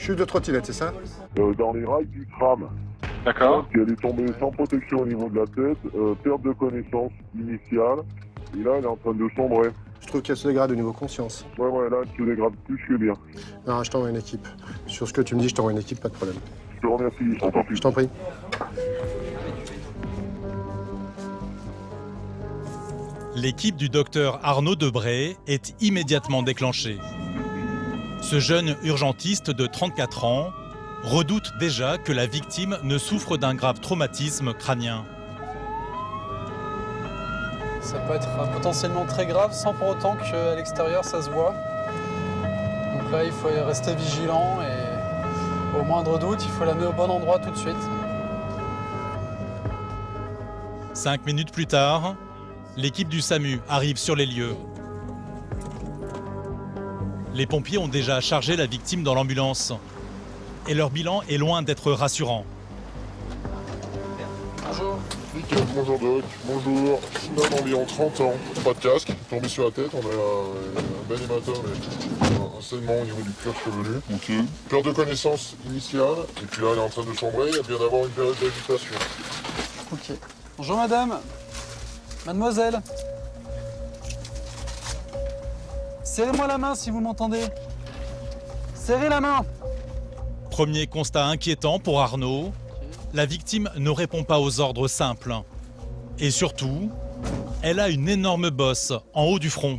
Chute de trottinette, c'est ça? Dans les rails du tram. D'accord. Elle est tombée sans protection au niveau de la tête, perte de connaissance initiale, et là elle est en train de sombrer. Je trouve qu'elle se dégrade au niveau conscience. Ouais, là elle se dégrade plus que bien. Non, je t'envoie une équipe. Sur ce que tu me dis, je t'envoie une équipe, pas de problème. Je te remercie, je t'entends plus. Je t'en prie. L'équipe du docteur Arnaud Debray est immédiatement déclenchée. Ce jeune urgentiste de 34 ans redoute déjà que la victime ne souffre d'un grave traumatisme crânien. Ça peut être potentiellement très grave sans pour autant qu'à l'extérieur ça se voit. Donc là il faut rester vigilant et au moindre doute il faut l'amener au bon endroit tout de suite. 5 minutes plus tard, l'équipe du SAMU arrive sur les lieux. Les pompiers ont déjà chargé la victime dans l'ambulance. Et leur bilan est loin d'être rassurant. Bonjour. Bonjour Doc, bonjour. Là d'environ 30 ans, pas de casque, tombé sur la tête, on a un bel hématome et un saignement au niveau du cuir chevelu. Ok. Perte de connaissance initiale, et puis là elle est en train de sombrer, elle vient d'avoir une période d'agitation. Ok. Bonjour madame. Mademoiselle. Serrez-moi la main si vous m'entendez. Serrez la main. Premier constat inquiétant pour Arnaud, la victime ne répond pas aux ordres simples. Et surtout, elle a une énorme bosse en haut du front.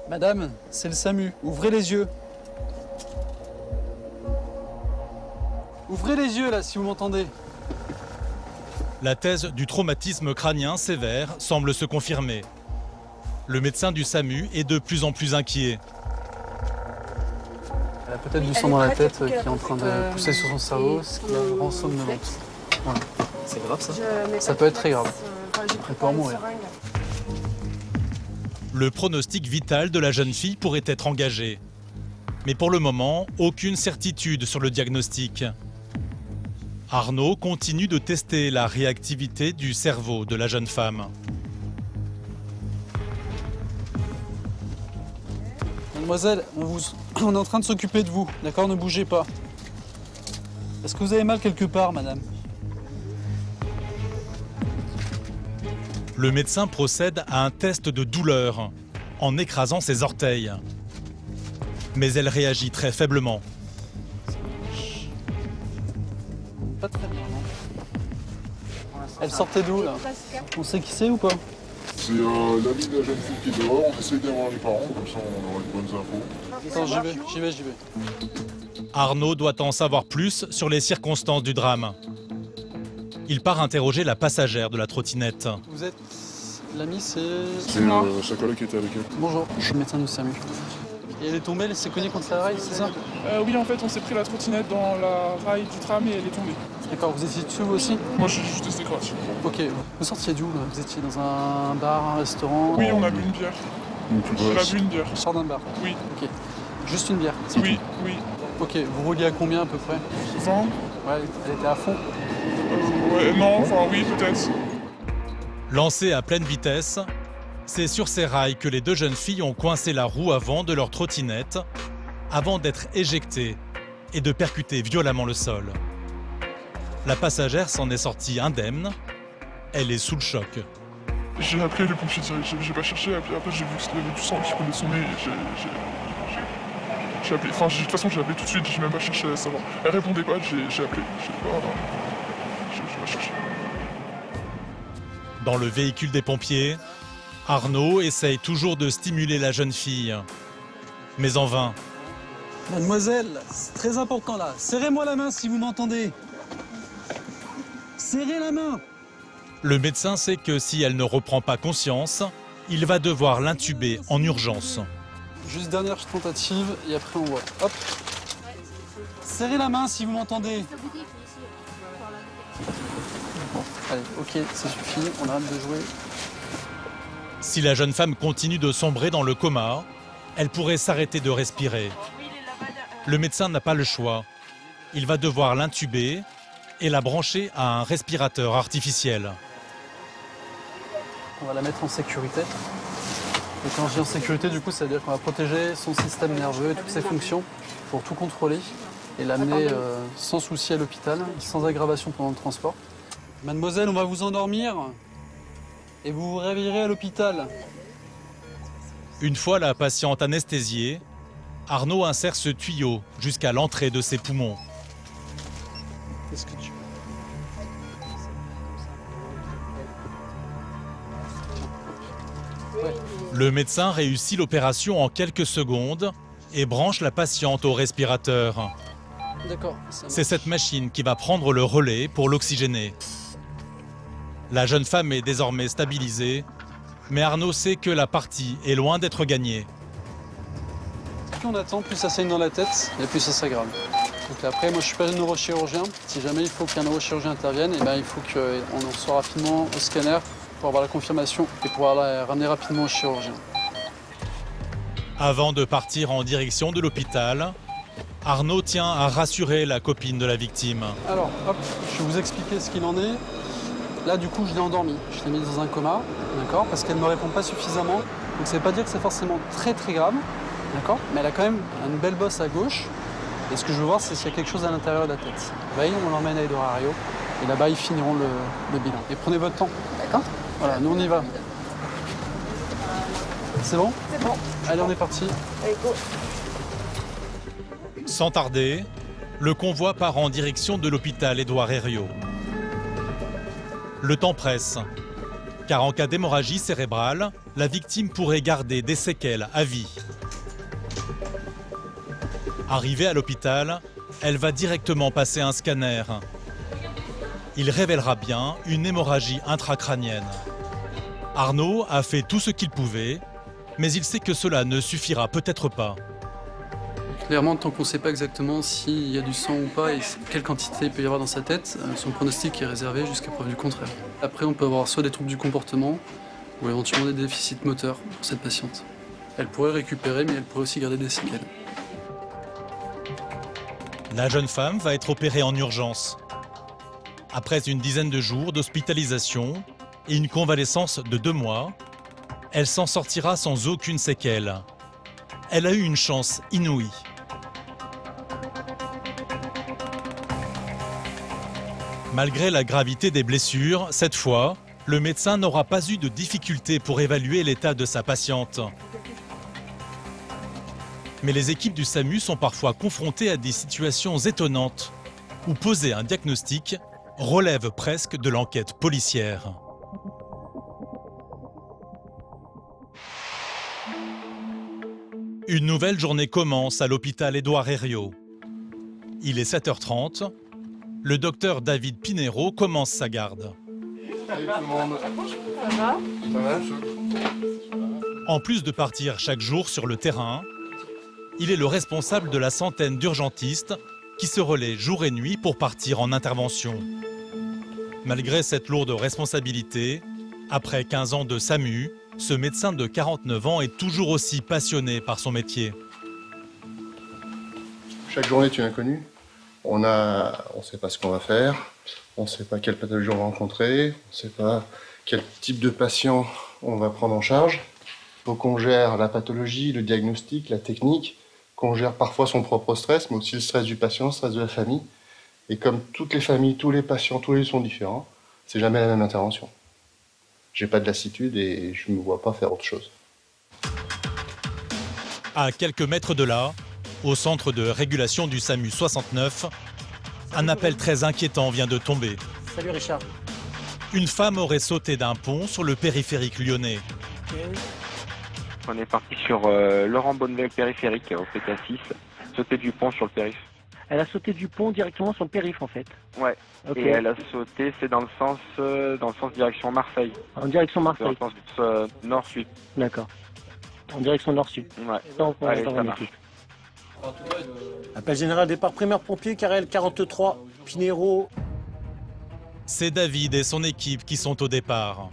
Madame, c'est le SAMU. Ouvrez les yeux. Ouvrez les yeux là si vous m'entendez. La thèse du traumatisme crânien sévère semble se confirmer. Le médecin du SAMU est de plus en plus inquiet. Elle a peut-être du sang dans la tête qui est en train de pousser sur son cerveau, ce qui la rend somnolente. Voilà. C'est grave ça? Ça peut être très grave. Elle peut en mourir. Le pronostic vital de la jeune fille pourrait être engagé. Mais pour le moment, aucune certitude sur le diagnostic. Arnaud continue de tester la réactivité du cerveau de la jeune femme. Mademoiselle, on est en train de s'occuper de vous, d'accord? Ne bougez pas. Est-ce que vous avez mal quelque part, madame? Le médecin procède à un test de douleur en écrasant ses orteils. Mais elle réagit très faiblement. Pas très bien, non? Elle sortait d'où, là? On sait qui c'est ou pas? C'est l'ami de la jeune fille qui est dehors, on essaye d'avoir les parents, comme ça on aura de bonnes infos. Attends, j'y vais. Arnaud doit en savoir plus sur les circonstances du drame. Il part interroger la passagère de la trottinette. Vous êtes l'ami, c'est sa collègue qui était avec elle. Bonjour, je suis le médecin du SAMU. Et elle est tombée, elle s'est cognée contre la rail, c'est ça? Oui, en fait, on s'est pris la trottinette dans la rail du tram et elle est tombée. D'accord, vous étiez dessus vous aussi? Moi, je suis juste testé gratuit. Ok, vous sortiez d'où là? Vous étiez dans un bar, un restaurant? Oui, on a bu une bière. On a bu une bière. Je sors d'un bar? Oui. Ok. Juste une bière? Oui. Ok, vous rouliez à combien à peu près? 20? Ouais, elle était à fond? Ouais, non, enfin oui, peut-être. Lancée à pleine vitesse, c'est sur ces rails que les deux jeunes filles ont coincé la roue avant de leur trottinette avant d'être éjectées et de percuter violemment le sol. La passagère s'en est sortie indemne. Elle est sous le choc. J'ai appelé les pompiers direct, j'ai pas cherché, après j'ai vu qu'il y avait du sang qui coulait de son nez, j'ai appelé, enfin de toute façon j'ai appelé tout de suite, j'ai même pas cherché à savoir. Elle répondait pas, j'ai appelé, j'ai pas cherché. Dans le véhicule des pompiers, Arnaud essaye toujours de stimuler la jeune fille, mais en vain. Mademoiselle, c'est très important là. Serrez-moi la main si vous m'entendez. Serrez la main. Le médecin sait que si elle ne reprend pas conscience, il va devoir l'intuber en urgence. Juste dernière tentative et après on voit. Hop. Serrez la main si vous m'entendez. Bon, allez, ok, ça suffit, on arrête de jouer. Si la jeune femme continue de sombrer dans le coma, elle pourrait s'arrêter de respirer. Le médecin n'a pas le choix. Il va devoir l'intuber et la brancher à un respirateur artificiel. On va la mettre en sécurité. Le chirurgien en sécurité, du coup, ça veut dire qu'on va protéger son système nerveux et toutes ses fonctions pour tout contrôler et l'amener sans souci à l'hôpital, sans aggravation pendant le transport. Mademoiselle, on va vous endormir et vous vous réveillerez à l'hôpital. Une fois la patiente anesthésiée, Arnaud insère ce tuyau jusqu'à l'entrée de ses poumons. Qu'est-ce que tu veux? Ouais. Le médecin réussit l'opération en quelques secondes et branche la patiente au respirateur. D'accord. C'est cette machine qui va prendre le relais pour l'oxygéner. La jeune femme est désormais stabilisée, mais Arnaud sait que la partie est loin d'être gagnée. Plus on attend, plus ça saigne dans la tête et plus ça s'aggrave. Donc après, moi je suis pas neurochirurgien. Si jamais il faut qu'un neurochirurgien intervienne, et ben, il faut qu'on en soit rapidement au scanner pour avoir la confirmation et pouvoir la ramener rapidement au chirurgien. Avant de partir en direction de l'hôpital, Arnaud tient à rassurer la copine de la victime. Alors, hop, je vais vous expliquer ce qu'il en est. Là, du coup, je l'ai endormie. Je l'ai mise dans un coma, d'accord, parce qu'elle ne me répond pas suffisamment. Donc ça ne veut pas dire que c'est forcément très grave, d'accord, mais elle a quand même une belle bosse à gauche. Et ce que je veux voir, c'est s'il y a quelque chose à l'intérieur de la tête. Voyez, on l'emmène à Edorario. Et là-bas, ils finiront le bilan. Et prenez votre temps. D'accord. Voilà, nous on y va. C'est bon? C'est bon. Allez, on est parti. Allez, go. Sans tarder, le convoi part en direction de l'hôpital Édouard Herriot. Le temps presse, car en cas d'hémorragie cérébrale, la victime pourrait garder des séquelles à vie. Arrivée à l'hôpital, elle va directement passer un scanner. Il révélera bien une hémorragie intracrânienne. Arnaud a fait tout ce qu'il pouvait, mais il sait que cela ne suffira peut-être pas. Clairement, tant qu'on ne sait pas exactement s'il y a du sang ou pas et quelle quantité il peut y avoir dans sa tête, son pronostic est réservé jusqu'à preuve du contraire. Après, on peut avoir soit des troubles du comportement ou éventuellement des déficits moteurs pour cette patiente. Elle pourrait récupérer, mais elle pourrait aussi garder des séquelles. La jeune femme va être opérée en urgence. Après une dizaine de jours d'hospitalisation et une convalescence de 2 mois, elle s'en sortira sans aucune séquelle. Elle a eu une chance inouïe. Malgré la gravité des blessures, cette fois, le médecin n'aura pas eu de difficulté pour évaluer l'état de sa patiente. Mais les équipes du SAMU sont parfois confrontées à des situations étonnantes où poser un diagnostic relève presque de l'enquête policière. Une nouvelle journée commence à l'hôpital Édouard Herriot. Il est 7h30. Le docteur David Pinero commence sa garde. Salut tout le monde. Ça va? Ça va? En plus de partir chaque jour sur le terrain, il est le responsable de la centaine d'urgentistes qui se relaient jour et nuit pour partir en intervention. Malgré cette lourde responsabilité, après 15 ans de SAMU, ce médecin de 49 ans est toujours aussi passionné par son métier. Chaque journée est une inconnue. On ne sait pas ce qu'on va faire, on ne sait pas quelle pathologie on va rencontrer, on ne sait pas quel type de patient on va prendre en charge. Il faut qu'on gère la pathologie, le diagnostic, la technique, qu'on gère parfois son propre stress, mais aussi le stress du patient, le stress de la famille. Et comme toutes les familles, tous les patients, tous les sont différents, c'est jamais la même intervention. J'ai pas de lassitude et je ne me vois pas faire autre chose. À quelques mètres de là, au centre de régulation du SAMU 69, un appel très inquiétant vient de tomber. Salut Richard. Une femme aurait sauté d'un pont sur le périphérique lyonnais. On est parti sur Laurent Bonneville périphérique au PK6, sauter du pont sur le périph'. Elle a sauté du pont directement sur le périph' en fait. Ouais. Ok. Et elle a sauté, c'est dans le sens direction Marseille. En direction Dans Marseille. le sens nord-sud. D'accord. En direction nord-sud. Ouais. Donc, on Allez, reste ça en marche. équipe. Appel général départ primaire pompier, Carrel 43, Pinero. C'est David et son équipe qui sont au départ.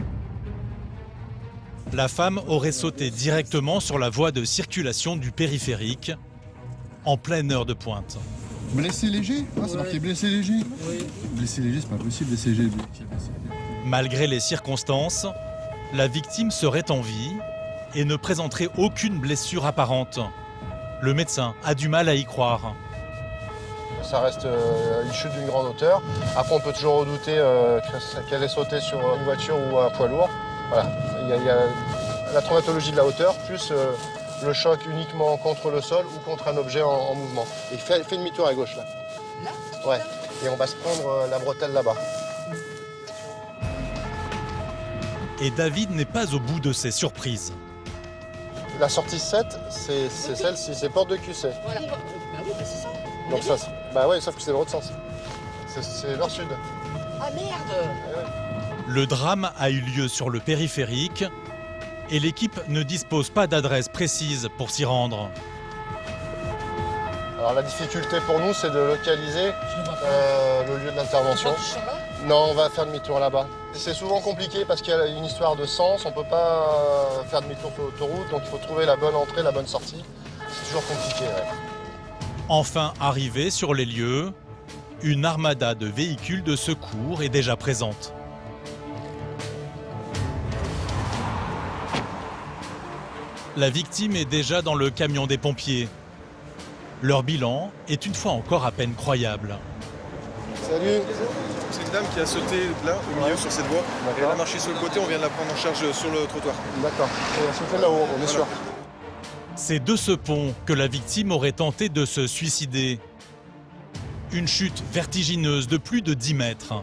La femme aurait sauté directement sur la voie de circulation du périphérique, en pleine heure de pointe. Blessé léger? Ah, c'est marqué blessé léger? Oui. Blessé léger, c'est pas possible, blessé léger. Malgré les circonstances, la victime serait en vie et ne présenterait aucune blessure apparente. Le médecin a du mal à y croire. Ça reste une chute d'une grande hauteur. Après, on peut toujours redouter qu'elle ait sauté sur une voiture ou un poids lourd. Voilà. Il y a la traumatologie de la hauteur, plus le choc uniquement contre le sol ou contre un objet en mouvement. Et fait demi-tour à gauche, là. Là? Ouais. Et on va se prendre la bretelle là-bas. Et David n'est pas au bout de ses surprises. La sortie 7, c'est celle-ci, c'est porte de QC. Voilà. Bah oui, bah c'est ça. Donc ça, bah ouais, sauf que c'est l'autre sens. C'est nord-sud. Ah merde! Le drame a eu lieu sur le périphérique et l'équipe ne dispose pas d'adresse précise pour s'y rendre. Alors la difficulté pour nous, c'est de localiser le lieu de l'intervention. Non, on va faire demi-tour là-bas. C'est souvent compliqué parce qu'il y a une histoire de sens, on ne peut pas faire demi-tour sur l'autoroute, donc il faut trouver la bonne entrée, la bonne sortie. C'est toujours compliqué. Ouais. Enfin arrivé sur les lieux, une armada de véhicules de secours est déjà présente. La victime est déjà dans le camion des pompiers. Leur bilan est une fois encore à peine croyable. Salut. C'est une dame qui a sauté là, au milieu, sur cette voie. Et elle a marché sur le côté, on vient de la prendre en charge sur le trottoir. D'accord. Elle a sauté là-haut, on est sûr. C'est de ce pont que la victime aurait tenté de se suicider. Une chute vertigineuse de plus de 10 mètres.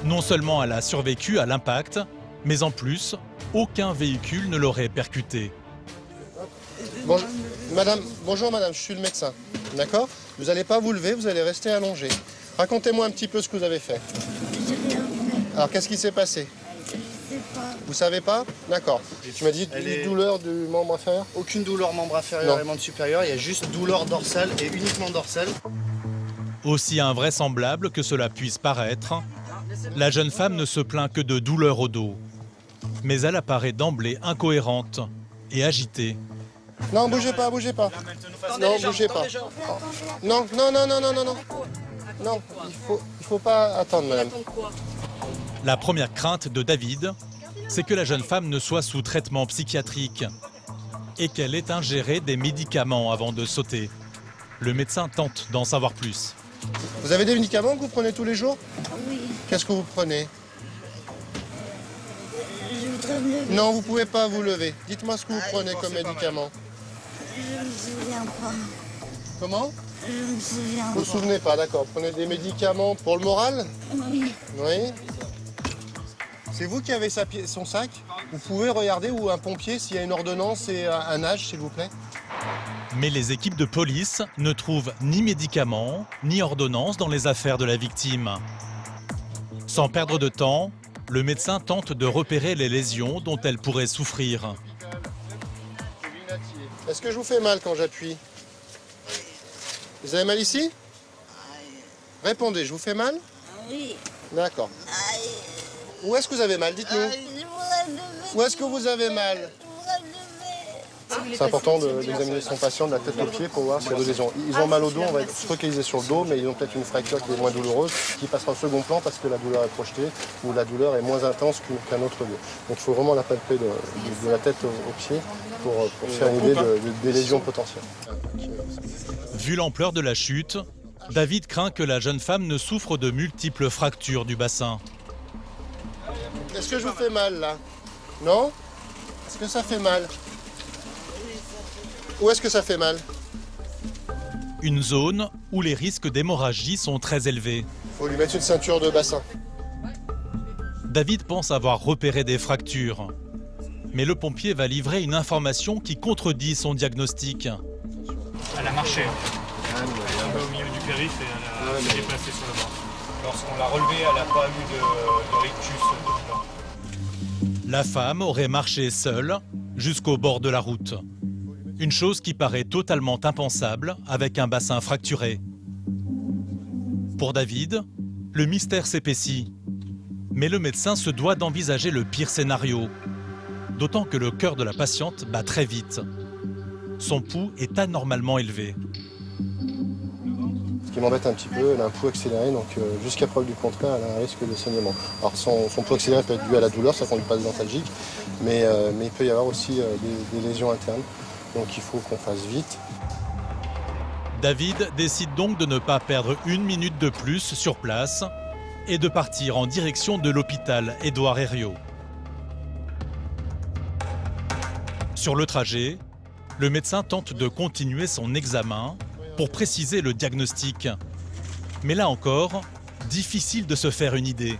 Non seulement elle a survécu à l'impact, mais en plus, aucun véhicule ne l'aurait percutée. Bonjour madame, je suis le médecin. D'accord? Vous n'allez pas vous lever, vous allez rester allongé. Racontez-moi un petit peu ce que vous avez fait. Alors qu'est-ce qui s'est passé? Vous savez pas? D'accord. Tu m'as dit douleur du membre inférieur? Aucune douleur membre inférieur et membre supérieur, il y a juste douleur dorsale et uniquement dorsale. Aussi invraisemblable que cela puisse paraître, la jeune femme ne se plaint que de douleurs au dos. Mais elle apparaît d'emblée incohérente et agitée. Non, bougez pas, bougez pas. Non, bougez pas. Non, non, non, non, non, non, non. Non, il faut pas attendre, madame. La première crainte de David, c'est que la jeune femme ne soit sous traitement psychiatrique et qu'elle ait ingéré des médicaments avant de sauter. Le médecin tente d'en savoir plus. Vous avez des médicaments que vous prenez tous les jours? Oui. Qu'est-ce que vous prenez? Je voudrais me lever. Non, vous pouvez pas vous lever. Dites-moi ce que vous prenez comme médicament. Je me souviens pas. Comment? Je me souviens pas. Vous vous souvenez pas, d'accord. Vous prenez des médicaments pour le moral? Oui. Oui. C'est vous qui avez son sac? Vous pouvez regarder où un pompier, s'il y a une ordonnance et un âge, s'il vous plaît? Mais les équipes de police ne trouvent ni médicaments, ni ordonnance dans les affaires de la victime. Sans perdre de temps, le médecin tente de repérer les lésions dont elle pourrait souffrir. Est-ce que je vous fais mal quand j'appuie? Vous avez mal ici? Répondez, je vous fais mal? Oui. D'accord. Où est-ce que vous avez mal? Dites-nous. Où est-ce que vous avez mal? C'est important d'examiner son patient de la tête aux pieds pour voir s'il y a des lésions. Ils ont mal au dos, on va être focalisé sur le dos, mais ils ont peut-être une fracture qui est moins douloureuse, qui passera au second plan parce que la douleur est projetée ou la douleur est moins intense qu'un autre lieu. Donc il faut vraiment la palper de la tête aux pieds pour se faire une idée des lésions potentielles. Vu l'ampleur de la chute, David craint que la jeune femme ne souffre de multiples fractures du bassin. Est-ce que je vous fais mal là? Non? Est-ce que ça fait mal? Où est-ce que ça fait mal? Une zone où les risques d'hémorragie sont très élevés. Il faut lui mettre une ceinture de bassin. David pense avoir repéré des fractures. Mais le pompier va livrer une information qui contredit son diagnostic. Elle a marché. Un peu au milieu du périph' et elle s'est déplacée sur le bras. Lorsqu'on l'a relevée, elle n'a pas eu de rictus. La femme aurait marché seule jusqu'au bord de la route. Une chose qui paraît totalement impensable avec un bassin fracturé. Pour David, le mystère s'épaissit. Mais le médecin se doit d'envisager le pire scénario. D'autant que le cœur de la patiente bat très vite. Son pouls est anormalement élevé. Ce qui m'embête un petit peu. Elle a un pouls accéléré, donc jusqu'à preuve du contraire, elle a un risque de saignement. Alors son pouls accéléré peut être dû à la douleur, ça conduit pas de dentalgique, mais il peut y avoir aussi des lésions internes, donc il faut qu'on fasse vite. David décide donc de ne pas perdre une minute de plus sur place et de partir en direction de l'hôpital Édouard Herriot. Sur le trajet, le médecin tente de continuer son examen pour préciser le diagnostic. Mais là encore, difficile de se faire une idée.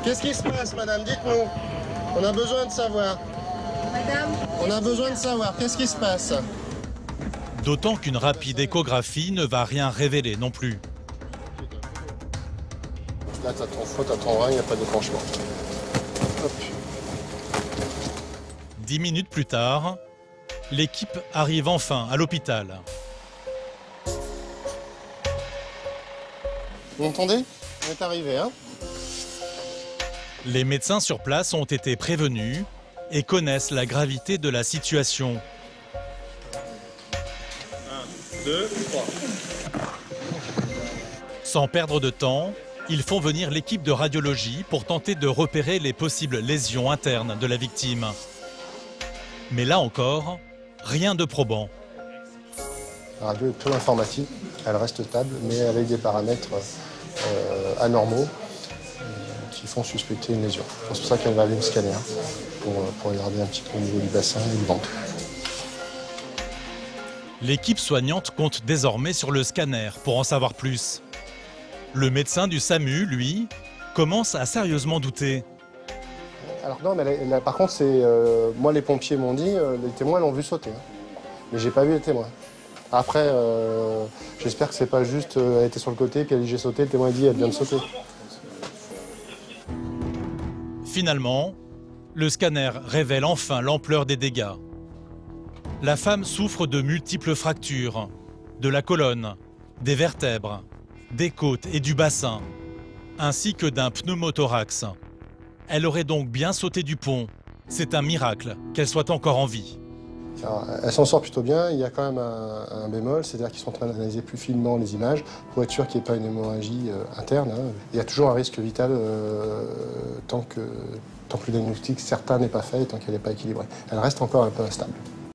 Qu'est-ce qui se passe, madame? Dites-nous. On a besoin de savoir. Madame, on a besoin de savoir. Qu'est-ce qui se passe? D'autant qu'une rapide échographie ne va rien révéler non plus. Là, t'as ton foie, t'as ton rein, il n'y a pas d'épanchement. Hop. 10 minutes plus tard, l'équipe arrive enfin à l'hôpital. Vous m'entendez? On est arrivé, hein? Les médecins sur place ont été prévenus et connaissent la gravité de la situation. 1, 2, 3. Sans perdre de temps, ils font venir l'équipe de radiologie pour tenter de repérer les possibles lésions internes de la victime. Mais là encore, rien de probant. La radio est peu informative, elle reste stable, mais avec des paramètres anormaux qui font suspecter une lésion. C'est pour ça qu'elle va aller au scanner pour regarder un petit peu au niveau du bassin et du ventre. L'équipe soignante compte désormais sur le scanner pour en savoir plus. Le médecin du SAMU, lui, commence à sérieusement douter. Alors non, mais par contre, moi les pompiers m'ont dit, les témoins l'ont vu sauter. Hein. Mais j'ai pas vu les témoins. Après, j'espère que c'est pas juste, elle était sur le côté, puis elle dit j'ai sauté, le témoin a dit elle vient de sauter. Finalement, le scanner révèle enfin l'ampleur des dégâts. La femme souffre de multiples fractures, de la colonne, des vertèbres, des côtes et du bassin, ainsi que d'un pneumothorax. Elle aurait donc bien sauté du pont. C'est un miracle qu'elle soit encore en vie. Alors, elle s'en sort plutôt bien, il y a quand même un bémol, c'est-à-dire qu'ils sont en train d'analyser plus finement les images pour être sûr qu'il n'y ait pas une hémorragie interne. Hein. Il y a toujours un risque vital tant que le diagnostic certain n'est pas fait et tant qu'elle n'est pas équilibrée. Elle reste encore un peu instable.